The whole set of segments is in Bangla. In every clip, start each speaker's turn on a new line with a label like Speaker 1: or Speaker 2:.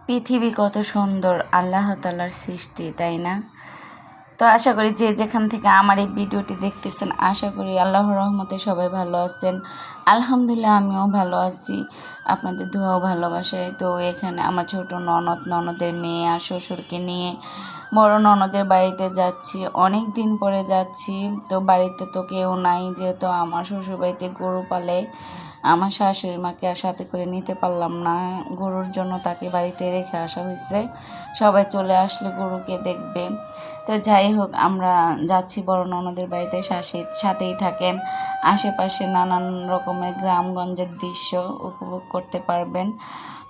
Speaker 1: পৃথিবী কত সুন্দর, আল্লাহ তাআলার সৃষ্টি, তাই না? তো আশা করি যে যেখান থেকে আমার এই ভিডিওটি দেখতেছেন, আশা করি আল্লাহর রহমতে সবাই ভালো আছেন। আলহামদুলিল্লাহ আমিও ভালো আছি, আপনাদের দোয়া ও ভালোবাসায়। তো এখানে আমার ছোট ননদের মেয়ে আর শ্বশুরকে নিয়ে বড় ননদের বাড়িতে যাচ্ছি। অনেক দিন পরে যাচ্ছি। তো বাড়িতে তো কেউ নাই, যেহেতু আমার শ্বশুর বাড়িতে গরু পালে। আমার শাশুড়ি মাকে আর সাথে করে নিতে পারলাম না, গরুর জন্য তাকে বাড়িতে রেখে আসা হয়েছে। সবাই চলে আসলে গরুকে দেখবে। তো যাই হোক, আমরা যাচ্ছি বড় ননদের বাড়িতে, সাথেই থাকেন। আশেপাশে নানান রকমের গ্রামগঞ্জের দৃশ্য উপভোগ করতে পারবেন।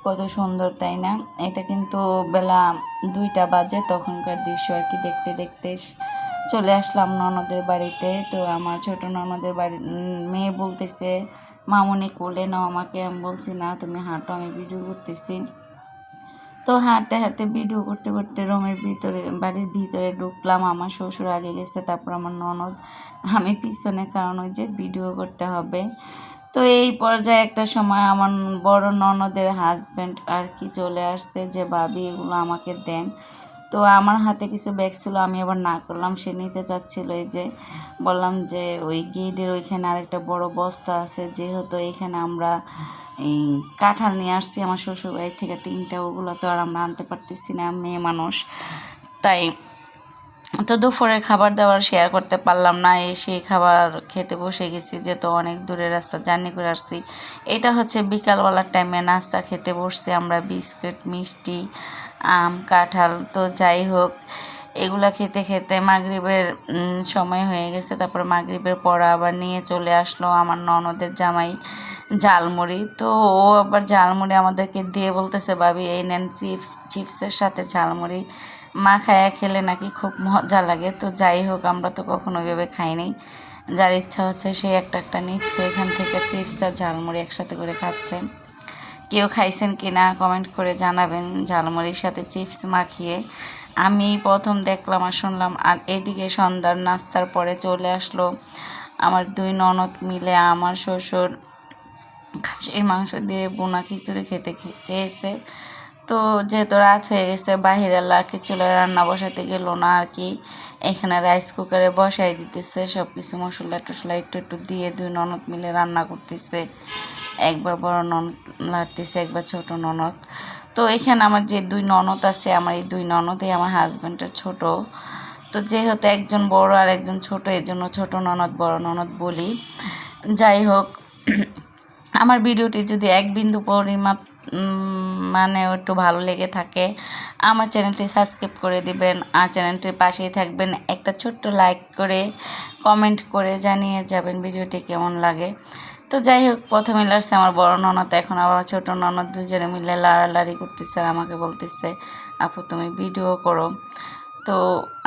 Speaker 1: কত সুন্দর, তাই না? এটা কিন্তু বেলা 2টা বাজে, তখনকার দৃশ্য আর কি দেখতে দেখতে চলে আসলাম ননদের বাড়িতে। তো আমার ছোট ননদের বাড়ি মেয়ে বলতেছে, মামুনি কোলে নাও আমাকে। আমি বলছি না, তুমি হাঁটো, আমি ভিডিও করতেছি। তো হাঁটতে হাঁটতে ভিডিও করতে করতে বাড়ির ভিতরে ঢুকলাম। আমার শ্বশুর আগে গেছে, তারপর আমার ননদ, আমি পিছনে, কারণ ওই যে ভিডিও করতে হবে। তো এই পর্যায়ে একটা সময় আমার বড় ননদের হাজব্যান্ড আর কি চলে আসছে, যে ভাবি এগুলো আমাকে দেন। তো আমার হাতে কিছু ব্যাগ ছিল, আমি আবার না করলাম, সে নিতে চাচ্ছিল। এই যে বললাম যে ওই গেটের ওইখানে আরেকটা বড় বস্তা আছে, যেহেতু এইখানে আমরা এই কাঁঠাল নিয়ে আসছি আমার শ্বশুরবাড়ি থেকে 3টা, ওগুলো তো আর আমরা আনতে পারতেছি না, মেয়ে মানুষ। তাই তো দুপুরের খাবার দাবার শেয়ার করতে পারলাম না, সেই খাবার খেতে বসে গেছি, যেহেতু অনেক দূরের রাস্তা জার্নি করে আসছি। এটা হচ্ছে বিকালবেলার টাইমে নাস্তা খেতে বসছি আমরা, বিস্কিট, মিষ্টি, আম, কাঁঠাল। তো যাই হোক, এগুলা খেতে খেতে মাগরিবের সময় হয়ে গেছে। তারপর মাগরিবের পর আবার নিয়ে চলে আসলো আমার ননদের জামাই ঝালমুড়ি। তো ও আবার ঝালমুড়ি আমাদেরকে দিয়ে বলতেছে, ভাবি এই নেন চিপসের সাথে ঝালমুড়ি মাখায়া খেলে নাকি খুব মজা লাগে। তো যাই হোক, আমরা তো কখনো ওইভাবে খাইনি। যার ইচ্ছা হচ্ছে সে একটা একটা নিচ্ছে এখান থেকে, চিপস আর ঝালমুড়ি একসাথে করে খাচ্ছে। কেউ খাইছেন কি না কমেন্ট করে জানাবেন, ঝালমুড়ির সাথে চিপস মাখিয়ে। আমি প্রথম দেখলাম আর শুনলাম। আর এদিকে সন্ধ্যার নাস্তার পরে চলে আসলো আমার 2 ননদ মিলে আমার শ্বশুর খাসির মাংস দিয়ে বোনা খিচুড়ি খেতে চেয়েছে। তো যেহেতু রাত হয়ে গেছে, বাহিরে আর কি চুলায় রান্না বসাতে গেল না আর কি, এখানে রাইস কুকারে বসাই দিতেছে। সব কিছু মশলা টশলা একটু একটু দিয়ে 2 ননদ মিলে রান্না করতেছে। একবার বড় ননদ লাড়তেছে, একবার ছোট ননদ। তো এখানে আমার যে 2 ননদ আছে, আমার এই 2 ননদই আমার হাজব্যান্ডের ছোট। তো যেহেতু একজন বড় আর একজন ছোট, এই জন্য ছোট ননদ বড় ননদ বলি। যাই হোক, আমার ভিডিওটি যদি এক বিন্দু পরিমাপ মানে একটু ভালো লেগে থাকে, আমার চ্যানেলটি সাবস্ক্রাইব করে দিবেন, আর চ্যানেলটির পাশেই থাকবেন। একটা ছোট্ট লাইক করে কমেন্ট করে জানিয়ে যাবেন ভিডিওটি কেমন লাগে। তো যাই হোক, প্রথমে লাড়ছে আমার বড় ননদ, এখন আবার ছোট ননদ, দুজনে মিলে লাড়ালাড়ি করতেছে আর আমাকে বলতেছে, আপু তুমি ভিডিও করো। তো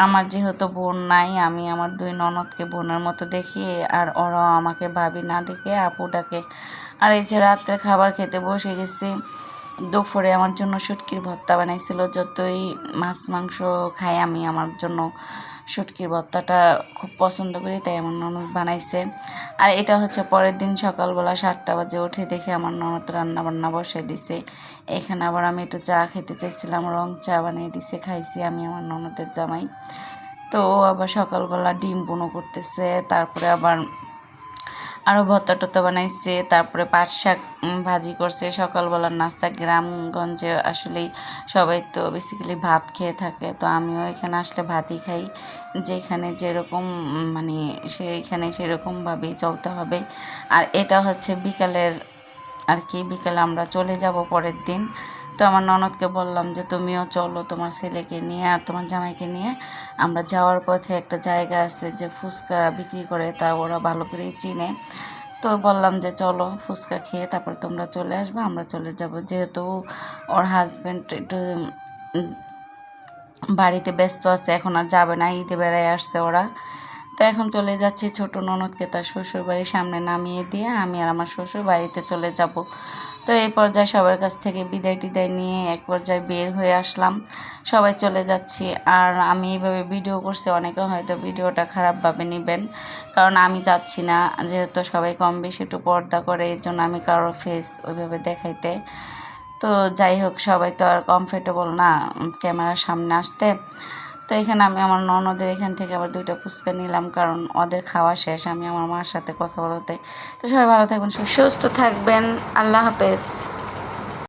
Speaker 1: আমার যেহেতু বোন নাই, আমি আমার 2 ননদকে বোনের মতো দেখি, আর ওরাও আমাকে ভাবি না ডেকে আপু ডাকে। আর এই যে রাত্রে খাবার খেতে বসে গেছি। দুপুরে আমার জন্য শুটকির ভর্তা বানাইছিল। যতই মাছ মাংস খাই আমি, আমার জন্য শুটকির ভর্তাটা খুব পছন্দ করি, তাই আমার ননদ বানাইছে। আর এটা হচ্ছে পরের দিন সকালবেলা 7টা বাজে উঠে দেখে আমার ননদ রান্না বান্না বসে দিছে। এখানে আবার আমি একটু চা খেতে চাইছিলাম, রং চা বানিয়ে দিছে, খাইছি আমি আমার ননদের জামাই। তো আবার সকালবেলা ডিম বুনো করতেছে, তারপরে আবার আরও ভর্তা টর্তা বানাইছে, তারপরে পাট শাক ভাজি করছে। সকালবেলার নাস্তা, গ্রামগঞ্জে আসলেই সবাই তো বেসিক্যালি ভাত খেয়ে থাকে, তো আমিও এখানে আসলে ভাতই খাই। যেখানে যেরকম মানে সেইখানে সেরকমভাবেই চলতে হবে। আর এটা হচ্ছে বিকালের আর কি, বিকালে আমরা চলে যাব পরের দিন। তো আমার ননদকে বললাম যে তুমিও চলো তোমার ছেলেকে নিয়ে আর তোমার জামাইকে নিয়ে। আমরা যাওয়ার পথে একটা জায়গা আছে যে ফুচকা বিক্রি করে, তা ওরা ভালো করেই চিনে। তো বললাম যে চলো ফুচকা খেয়ে তারপর তোমরা চলে আসবে, আমরা চলে যাব। যেহেতু ওর হাজব্যান্ড একটু বাড়িতে ব্যস্ত আছে, এখন আর যাবে না, ঈদে বেড়ায় আসছে ওরা। তো এখন চলে যাচ্ছি ছোট ননদকে তার শ্বশুর বাড়ির সামনে নামিয়ে দিয়ে আমি আর আমার শ্বশুর বাড়িতে চলে যাব। তো এই পর্যায়ে সবার কাছ থেকে বিদায় টিদায় নিয়ে এক পর্যায়ে বের হয়ে আসলাম, সবাই চলে যাচ্ছি। আর আমি এইভাবে ভিডিও করছি, অনেকে হয়তো ভিডিওটা খারাপভাবে নেবেন, কারণ আমি যাচ্ছি না, যেহেতু সবাই কম বেশি একটু পর্দা করে, এই জন্য আমি কারোর ফেস ওইভাবে দেখাইতে তো যাই হোক, সবাই তো আর কমফোর্টেবল না ক্যামেরার সামনে আসতে। তো এখানে আমি আমার ননদের এখান থেকে আবার 2টা ফুচকা নিলাম, কারণ ওদের খাওয়া শেষ, আমি আমার মার সাথে কথা বলতে। তো সবাই ভালো থাকবেন, সুস্থ থাকবেন, আল্লাহ হাফেজ।